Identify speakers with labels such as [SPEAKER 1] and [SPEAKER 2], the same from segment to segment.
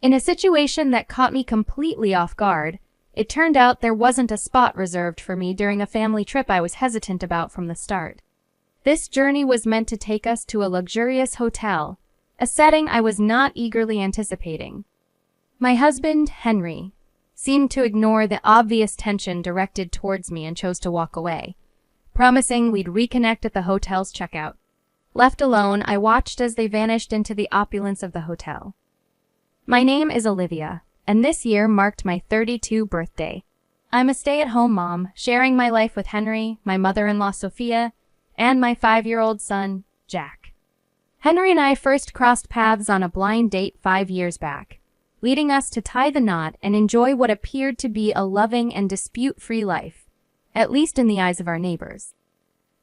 [SPEAKER 1] In a situation that caught me completely off guard, it turned out there wasn't a spot reserved for me during a family trip I was hesitant about from the start. This journey was meant to take us to a luxurious hotel, a setting I was not eagerly anticipating. My husband, Henry, seemed to ignore the obvious tension directed towards me and chose to walk away, promising we'd reconnect at the hotel's checkout. Left alone, I watched as they vanished into the opulence of the hotel. My name is Olivia, and this year marked my 32nd birthday. I'm a stay-at-home mom, sharing my life with Henry, my mother-in-law Sophia, and my 5-year-old son, Jack. Henry and I first crossed paths on a blind date 5 years back, leading us to tie the knot and enjoy what appeared to be a loving and dispute-free life, at least in the eyes of our neighbors.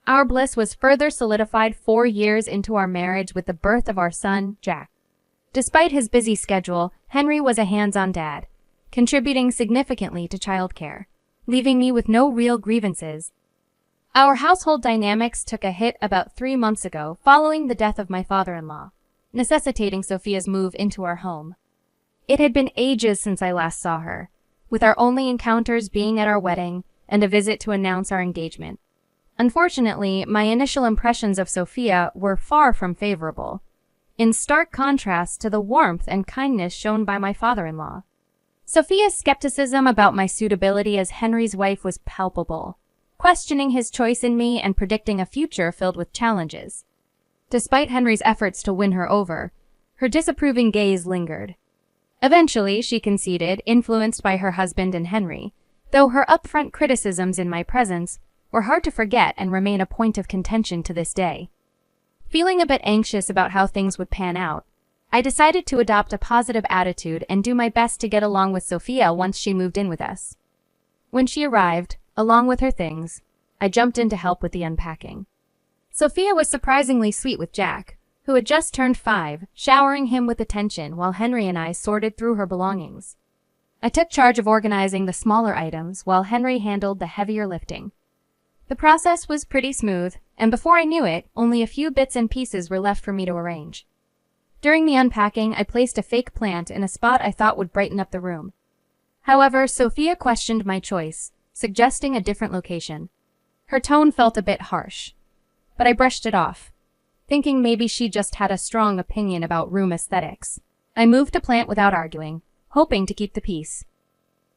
[SPEAKER 1] Our bliss was further solidified 4 years into our marriage with the birth of our son, Jack. Despite his busy schedule, Henry was a hands-on dad, contributing significantly to childcare, leaving me with no real grievances. Our household dynamics took a hit about 3 months ago following the death of my father-in-law, necessitating Sophia's move into our home. It had been ages since I last saw her, with our only encounters being at our wedding and a visit to announce our engagement. Unfortunately, my initial impressions of Sophia were far from favorable, in stark contrast to the warmth and kindness shown by my father-in-law. Sophia's skepticism about my suitability as Henry's wife was palpable, questioning his choice in me and predicting a future filled with challenges. Despite Henry's efforts to win her over, her disapproving gaze lingered. Eventually, she conceded, influenced by her husband and Henry, though her upfront criticisms in my presence were hard to forget and remain a point of contention to this day. Feeling a bit anxious about how things would pan out, I decided to adopt a positive attitude and do my best to get along with Sophia once she moved in with us. When she arrived, along with her things, I jumped in to help with the unpacking. Sophia was surprisingly sweet with Jack, who had just turned 5, showering him with attention while Henry and I sorted through her belongings. I took charge of organizing the smaller items while Henry handled the heavier lifting. The process was pretty smooth, and before I knew it, only a few bits and pieces were left for me to arrange. During the unpacking, I placed a fake plant in a spot I thought would brighten up the room. However, Sophia questioned my choice, suggesting a different location. Her tone felt a bit harsh, but I brushed it off, thinking maybe she just had a strong opinion about room aesthetics. I moved the plant without arguing, hoping to keep the peace.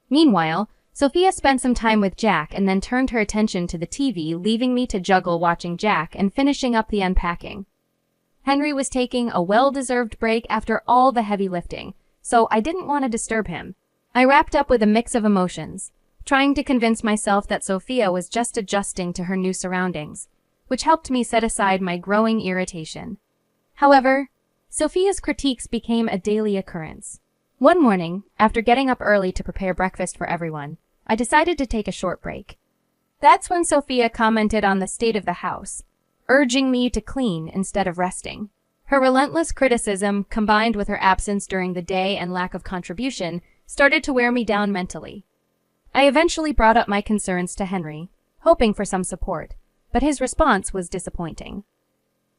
[SPEAKER 1] Meanwhile, Sophia spent some time with Jack and then turned her attention to the TV, leaving me to juggle watching Jack and finishing up the unpacking. Henry was taking a well-deserved break after all the heavy lifting, so I didn't want to disturb him. I wrapped up with a mix of emotions, trying to convince myself that Sophia was just adjusting to her new surroundings, which helped me set aside my growing irritation. However, Sophia's critiques became a daily occurrence. One morning, after getting up early to prepare breakfast for everyone, I decided to take a short break. That's when Sophia commented on the state of the house, urging me to clean instead of resting. Her relentless criticism, combined with her absence during the day and lack of contribution, started to wear me down mentally. I eventually brought up my concerns to Henry, hoping for some support, but his response was disappointing.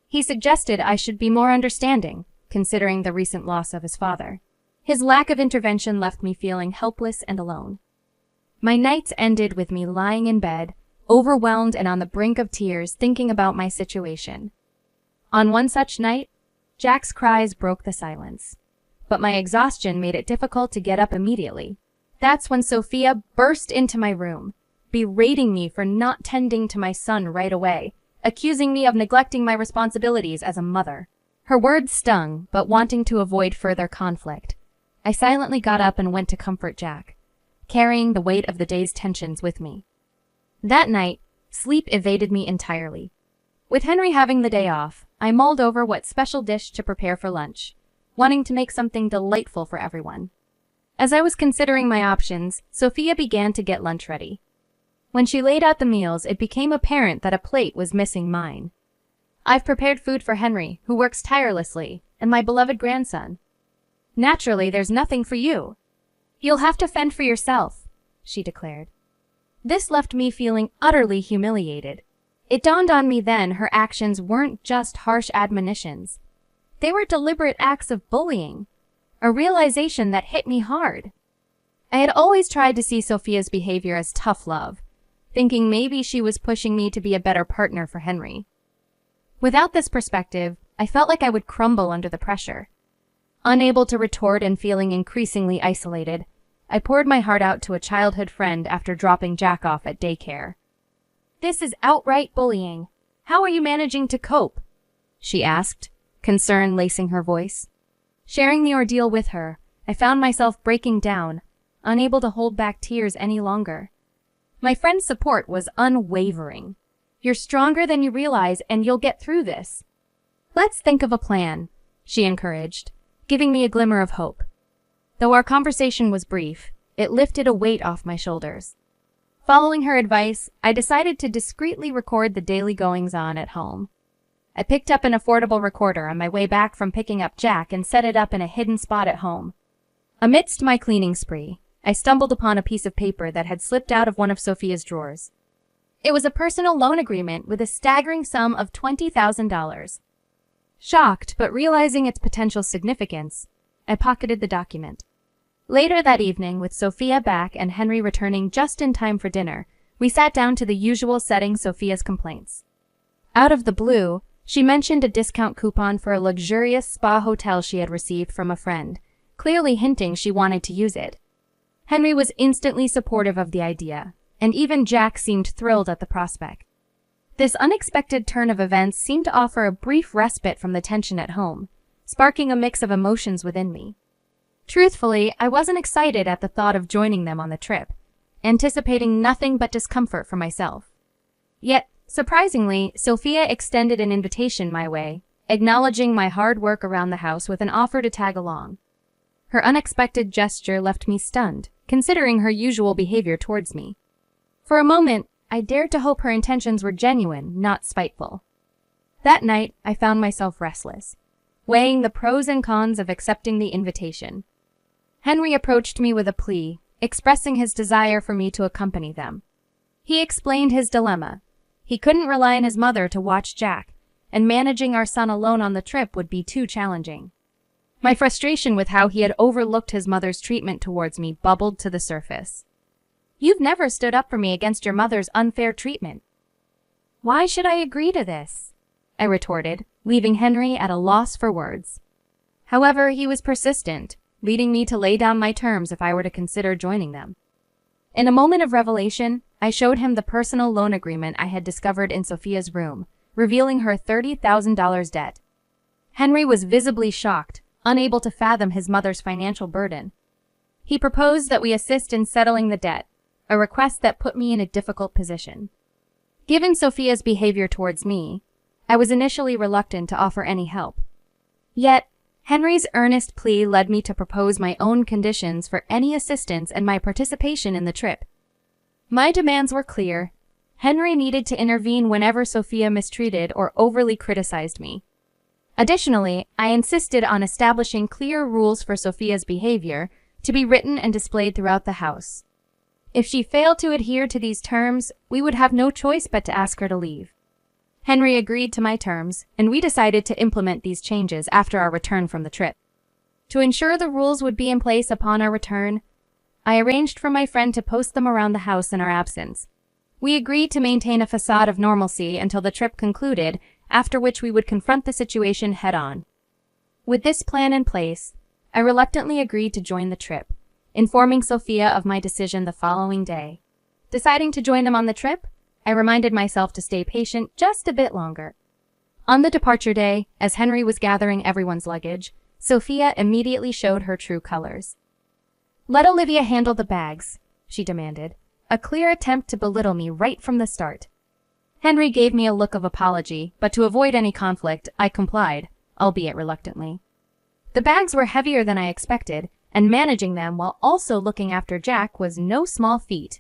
[SPEAKER 1] He suggested I should be more understanding, considering the recent loss of his father. His lack of intervention left me feeling helpless and alone. My nights ended with me lying in bed, overwhelmed and on the brink of tears, thinking about my situation. On one such night, Jack's cries broke the silence, but my exhaustion made it difficult to get up immediately. That's when Sophia burst into my room, berating me for not tending to my son right away, accusing me of neglecting my responsibilities as a mother. Her words stung, but wanting to avoid further conflict, I silently got up and went to comfort Jack, carrying the weight of the day's tensions with me. That night, sleep evaded me entirely. With Henry having the day off, I mulled over what special dish to prepare for lunch, wanting to make something delightful for everyone. As I was considering my options, Sophia began to get lunch ready. When she laid out the meals, it became apparent that a plate was missing mine. I've prepared food for Henry, who works tirelessly, and my beloved grandson. Naturally, there's nothing for you. You'll have to fend for yourself, she declared. This left me feeling utterly humiliated. It dawned on me then her actions weren't just harsh admonitions. They were deliberate acts of bullying. a realization that hit me hard. I had always tried to see Sophia's behavior as tough love, thinking maybe she was pushing me to be a better partner for Henry. Without this perspective, I felt like I would crumble under the pressure. Unable to retort and feeling increasingly isolated, I poured my heart out to a childhood friend after dropping Jack off at daycare. "This is outright bullying. How are you managing to cope?" she asked, concern lacing her voice. Sharing the ordeal with her, I found myself breaking down, unable to hold back tears any longer. My friend's support was unwavering. "You're stronger than you realize, and you'll get through this. Let's think of a plan," she encouraged, giving me a glimmer of hope. Though our conversation was brief, it lifted a weight off my shoulders. Following her advice, I decided to discreetly record the daily goings-on at home. I picked up an affordable recorder on my way back from picking up Jack and set it up in a hidden spot at home. Amidst my cleaning spree, I stumbled upon a piece of paper that had slipped out of one of Sophia's drawers. It was a personal loan agreement with a staggering sum of $20,000. Shocked, but realizing its potential significance, I pocketed the document. Later that evening, with Sophia back and Henry returning just in time for dinner, we sat down to the usual setting Sophia's complaints. Out of the blue, she mentioned a discount coupon for a luxurious spa hotel she had received from a friend, clearly hinting she wanted to use it. Henry was instantly supportive of the idea, and even Jack seemed thrilled at the prospect. This unexpected turn of events seemed to offer a brief respite from the tension at home, sparking a mix of emotions within me. Truthfully, I wasn't excited at the thought of joining them on the trip, anticipating nothing but discomfort for myself. Yet, surprisingly, Sophia extended an invitation my way, acknowledging my hard work around the house with an offer to tag along. Her unexpected gesture left me stunned, considering her usual behavior towards me. For a moment, I dared to hope her intentions were genuine, not spiteful. That night, I found myself restless, weighing the pros and cons of accepting the invitation. Henry approached me with a plea, expressing his desire for me to accompany them. He explained his dilemma. He couldn't rely on his mother to watch Jack, and managing our son alone on the trip would be too challenging. My frustration with how he had overlooked his mother's treatment towards me bubbled to the surface. "You've never stood up for me against your mother's unfair treatment." "Why should I agree to this?" I retorted, leaving Henry at a loss for words. However, he was persistent, leading me to lay down my terms if I were to consider joining them. In a moment of revelation, I showed him the personal loan agreement I had discovered in Sophia's room, revealing her $30,000 debt. Henry was visibly shocked, unable to fathom his mother's financial burden. He proposed that we assist in settling the debt, a request that put me in a difficult position. Given Sophia's behavior towards me, I was initially reluctant to offer any help. Yet, Henry's earnest plea led me to propose my own conditions for any assistance and my participation in the trip. My demands were clear. Henry needed to intervene whenever Sophia mistreated or overly criticized me. Additionally, I insisted on establishing clear rules for Sophia's behavior to be written and displayed throughout the house. If she failed to adhere to these terms, we would have no choice but to ask her to leave. Henry agreed to my terms, and we decided to implement these changes after our return from the trip. To ensure the rules would be in place upon our return, I arranged for my friend to post them around the house in our absence. We agreed to maintain a facade of normalcy until the trip concluded, after which we would confront the situation head-on. With this plan in place, I reluctantly agreed to join the trip, informing Sophia of my decision the following day. Deciding to join them on the trip, I reminded myself to stay patient just a bit longer. On the departure day, as Henry was gathering everyone's luggage, Sophia immediately showed her true colors. "Let Olivia handle the bags," she demanded, a clear attempt to belittle me right from the start. Henry gave me a look of apology, but to avoid any conflict, I complied, albeit reluctantly. The bags were heavier than I expected, and managing them while also looking after Jack was no small feat.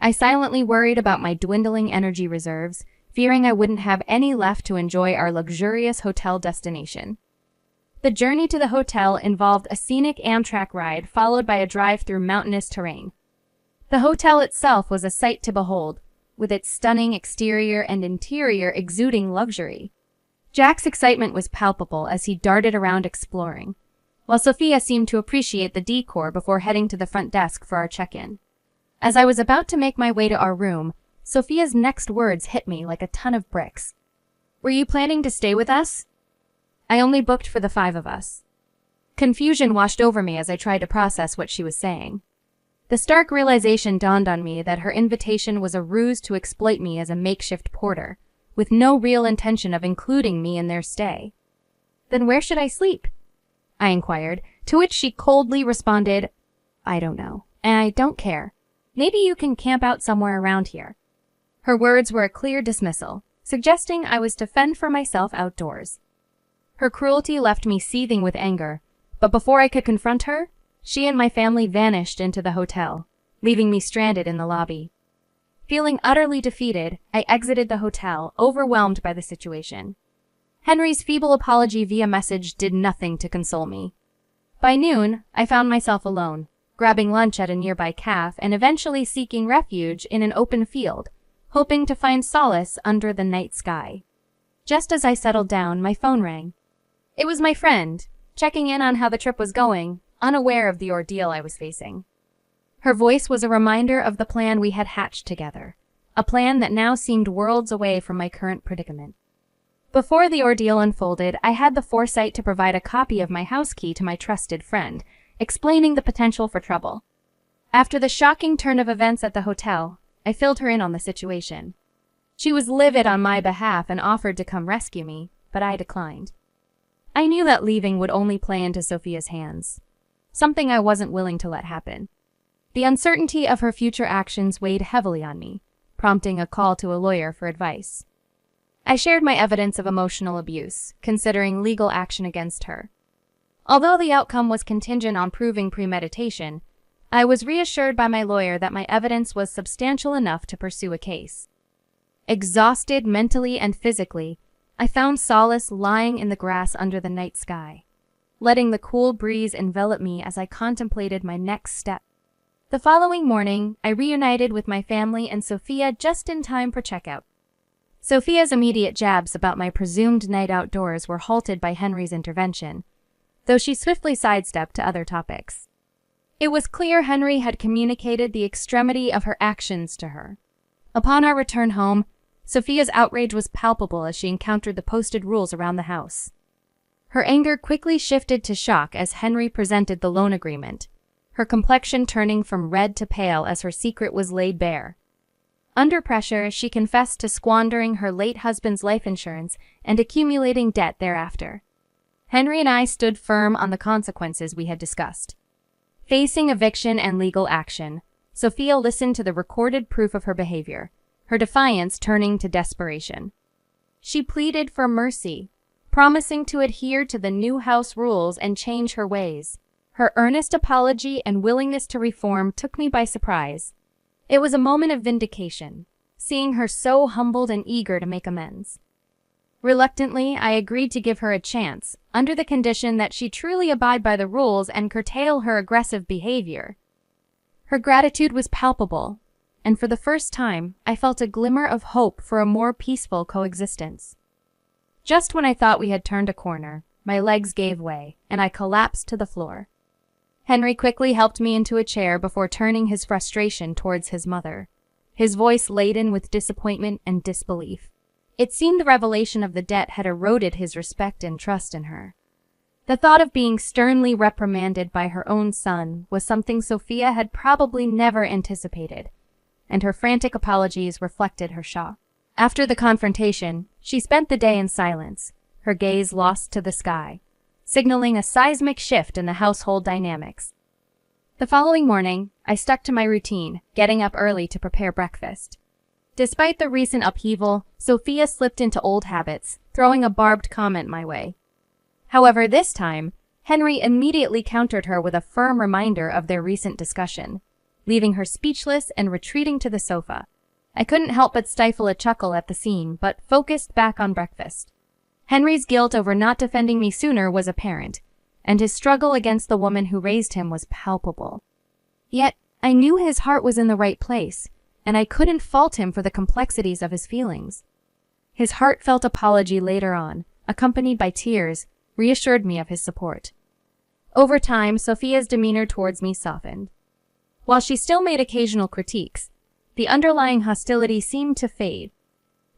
[SPEAKER 1] I silently worried about my dwindling energy reserves, fearing I wouldn't have any left to enjoy our luxurious hotel destination. The journey to the hotel involved a scenic Amtrak ride followed by a drive through mountainous terrain. The hotel itself was a sight to behold, with its stunning exterior and interior exuding luxury. Jack's excitement was palpable as he darted around exploring, while Sophia seemed to appreciate the decor before heading to the front desk for our check-in. As I was about to make my way to our room, Sophia's next words hit me like a ton of bricks. "Were you planning to stay with us?" "I only booked for the 5 of us." Confusion washed over me as I tried to process what she was saying. The stark realization dawned on me that her invitation was a ruse to exploit me as a makeshift porter, with no real intention of including me in their stay. "Then where should I sleep?" I inquired, to which she coldly responded, "I don't know, and I don't care. Maybe you can camp out somewhere around here." Her words were a clear dismissal, suggesting I was to fend for myself outdoors. Her cruelty left me seething with anger, but before I could confront her, she and my family vanished into the hotel, leaving me stranded in the lobby. Feeling utterly defeated, I exited the hotel, overwhelmed by the situation. Henry's feeble apology via message did nothing to console me. By noon, I found myself alone, grabbing lunch at a nearby cafe and eventually seeking refuge in an open field, hoping to find solace under the night sky. Just as I settled down, my phone rang. It was my friend, checking in on how the trip was going, unaware of the ordeal I was facing. Her voice was a reminder of the plan we had hatched together, a plan that now seemed worlds away from my current predicament. Before the ordeal unfolded, I had the foresight to provide a copy of my house key to my trusted friend, explaining the potential for trouble. After the shocking turn of events at the hotel, I filled her in on the situation. She was livid on my behalf and offered to come rescue me, but I declined. I knew that leaving would only play into Sophia's hands, something I wasn't willing to let happen. The uncertainty of her future actions weighed heavily on me, prompting a call to a lawyer for advice. I shared my evidence of emotional abuse, considering legal action against her. Although the outcome was contingent on proving premeditation, I was reassured by my lawyer that my evidence was substantial enough to pursue a case. Exhausted mentally and physically, I found solace lying in the grass under the night sky, letting the cool breeze envelop me as I contemplated my next step. The following morning, I reunited with my family and Sophia just in time for checkout. Sophia's immediate jabs about my presumed night outdoors were halted by Henry's intervention, though she swiftly sidestepped to other topics. It was clear Henry had communicated the extremity of her actions to her. Upon our return home, Sophia's outrage was palpable as she encountered the posted rules around the house. Her anger quickly shifted to shock as Henry presented the loan agreement, her complexion turning from red to pale as her secret was laid bare. Under pressure, she confessed to squandering her late husband's life insurance and accumulating debt thereafter. Henry and I stood firm on the consequences we had discussed. Facing eviction and legal action, Sophia listened to the recorded proof of her behavior, her defiance turning to desperation. She pleaded for mercy, promising to adhere to the new house rules and change her ways. Her earnest apology and willingness to reform took me by surprise. It was a moment of vindication, seeing her so humbled and eager to make amends. Reluctantly, I agreed to give her a chance, under the condition that she truly abide by the rules and curtail her aggressive behavior. Her gratitude was palpable, and for the first time, I felt a glimmer of hope for a more peaceful coexistence. Just when I thought we had turned a corner, my legs gave way, and I collapsed to the floor. Henry quickly helped me into a chair before turning his frustration towards his mother, his voice laden with disappointment and disbelief. It seemed the revelation of the debt had eroded his respect and trust in her. The thought of being sternly reprimanded by her own son was something Sophia had probably never anticipated, and her frantic apologies reflected her shock. After the confrontation, she spent the day in silence, her gaze lost to the sky, signaling a seismic shift in the household dynamics. The following morning, I stuck to my routine, getting up early to prepare breakfast. Despite the recent upheaval, Sophia slipped into old habits, throwing a barbed comment my way. However, this time, Henry immediately countered her with a firm reminder of their recent discussion, leaving her speechless and retreating to the sofa. I couldn't help but stifle a chuckle at the scene, but focused back on breakfast. Henry's guilt over not defending me sooner was apparent, and his struggle against the woman who raised him was palpable. Yet, I knew his heart was in the right place, and I couldn't fault him for the complexities of his feelings. His heartfelt apology later on, accompanied by tears, reassured me of his support. Over time, Sophia's demeanor towards me softened. While she still made occasional critiques, the underlying hostility seemed to fade.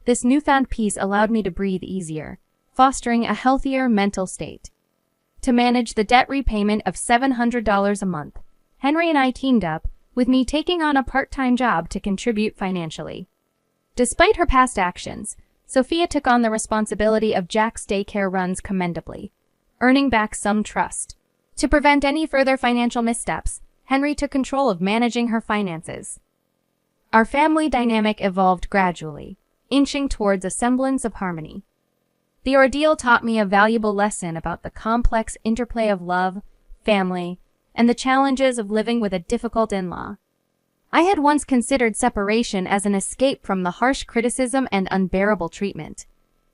[SPEAKER 1] This newfound peace allowed me to breathe easier, fostering a healthier mental state. To manage the debt repayment of $700 a month, Henry and I teamed up, with me taking on a part-time job to contribute financially. Despite her past actions, Sophia took on the responsibility of Jack's daycare runs commendably, earning back some trust. To prevent any further financial missteps, Henry took control of managing her finances. Our family dynamic evolved gradually, inching towards a semblance of harmony. The ordeal taught me a valuable lesson about the complex interplay of love, family, and the challenges of living with a difficult in-law. I had once considered separation as an escape from the harsh criticism and unbearable treatment,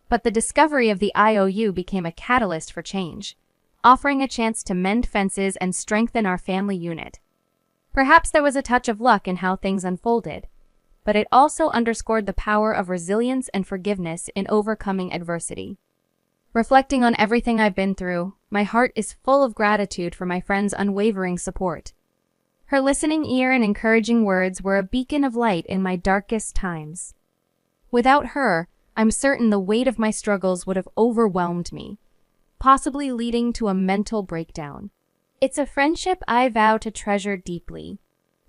[SPEAKER 1] but the discovery of the IOU became a catalyst for change, offering a chance to mend fences and strengthen our family unit. Perhaps there was a touch of luck in how things unfolded, but it also underscored the power of resilience and forgiveness in overcoming adversity. Reflecting on everything I've been through, my heart is full of gratitude for my friend's unwavering support. Her listening ear and encouraging words were a beacon of light in my darkest times. Without her, I'm certain the weight of my struggles would have overwhelmed me, possibly leading to a mental breakdown. It's a friendship I vow to treasure deeply.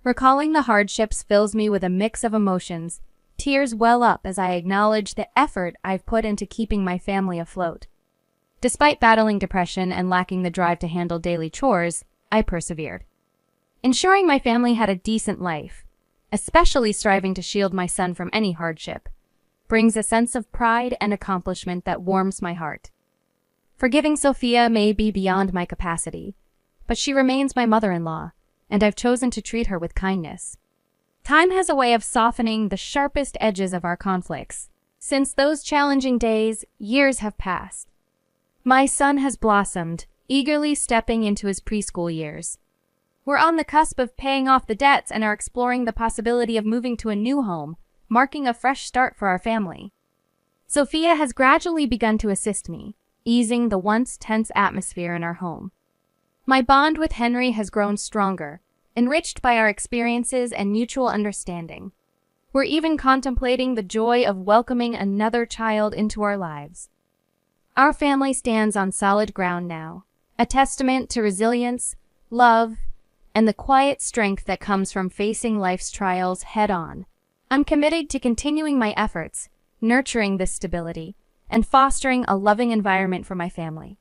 [SPEAKER 1] Recalling the hardships fills me with a mix of emotions. Tears well up as I acknowledge the effort I've put into keeping my family afloat. Despite battling depression and lacking the drive to handle daily chores, I persevered. Ensuring my family had a decent life, especially striving to shield my son from any hardship, brings a sense of pride and accomplishment that warms my heart. Forgiving Sophia may be beyond my capacity, but she remains my mother-in-law, and I've chosen to treat her with kindness. Time has a way of softening the sharpest edges of our conflicts. Since those challenging days, years have passed. My son has blossomed, eagerly stepping into his preschool years. We're on the cusp of paying off the debts and are exploring the possibility of moving to a new home, marking a fresh start for our family. Sophia has gradually begun to assist me, easing the once tense atmosphere in our home. My bond with Henry has grown stronger, enriched by our experiences and mutual understanding. We're even contemplating the joy of welcoming another child into our lives. Our family stands on solid ground now, a testament to resilience, love, and the quiet strength that comes from facing life's trials head-on. I'm committed to continuing my efforts, nurturing this stability, and fostering a loving environment for my family.